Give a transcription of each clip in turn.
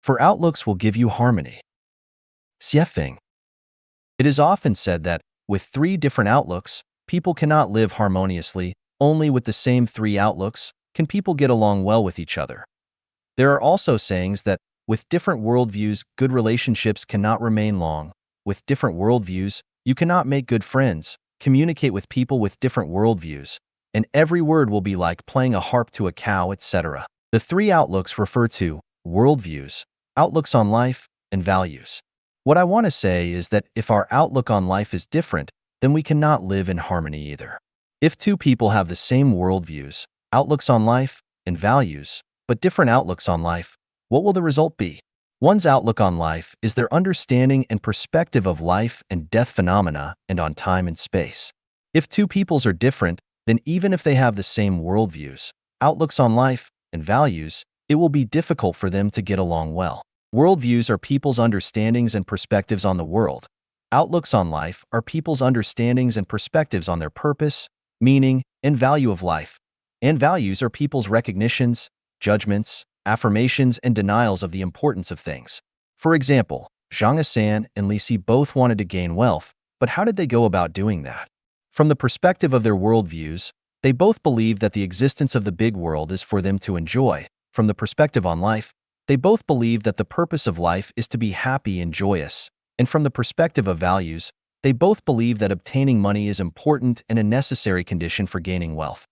for outlooks will give you harmony. Xiefeng. It is often said that, with three different outlooks, people cannot live harmoniously. Only with the same three outlooks can people get along well with each other. There are also sayings that, with different worldviews, good relationships cannot remain long. With different worldviews, you cannot make good friends, communicate with people with different worldviews, and every word will be like playing a harp to a cow, etc. The three outlooks refer to worldviews, outlooks on life, and values. What I want to say is that if our outlook on life is different, then we cannot live in harmony either. If two people have the same worldviews, outlooks on life, and values, but different outlooks on life, what will the result be? One's outlook on life is their understanding and perspective of life and death phenomena and on time and space. If two peoples are different, then even if they have the same worldviews, outlooks on life, and values, it will be difficult for them to get along well. Worldviews are people's understandings and perspectives on the world. Outlooks on life are people's understandings and perspectives on their purpose, meaning, and value of life. And values are people's recognitions, judgments, affirmations, and denials of the importance of things. For example, Zhang Asan and Li Si both wanted to gain wealth, but how did they go about doing that? From the perspective of their worldviews, they both believed that the existence of the big world is for them to enjoy. From the perspective on life, they both believe that the purpose of life is to be happy and joyous. And from the perspective of values, they both believe that obtaining money is important and a necessary condition for gaining wealth.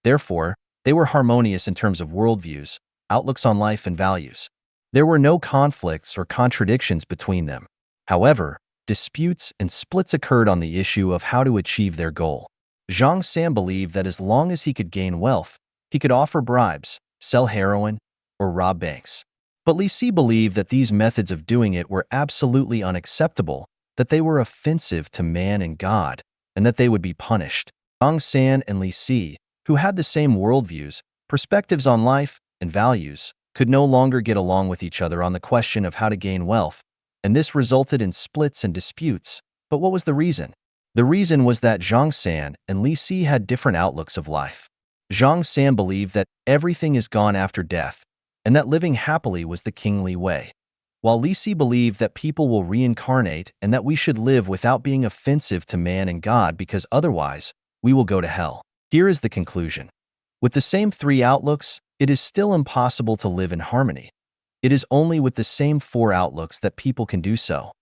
Therefore, they were harmonious in terms of worldviews, outlooks on life, and values. There were no conflicts or contradictions between them. However, disputes and splits occurred on the issue of how to achieve their goal. Zhang San believed that as long as he could gain wealth, he could offer bribes, sell heroin, or rob banks. But Li Si believed that these methods of doing it were absolutely unacceptable, that they were offensive to man and God, and that they would be punished. Zhang San and Li Si, who had the same worldviews, perspectives on life, and values, could no longer get along with each other on the question of how to gain wealth, and this resulted in splits and disputes. But what was the reason? The reason was that Zhang San and Li Si had different outlooks of life. Zhang San believed that everything is gone after death, and that living happily was the kingly way, while Li Si believed that people will reincarnate and that we should live without being offensive to man and God because otherwise, we will go to hell. Here is the conclusion. With the same three outlooks, it is still impossible to live in harmony. It is only with the same four outlooks that people can do so.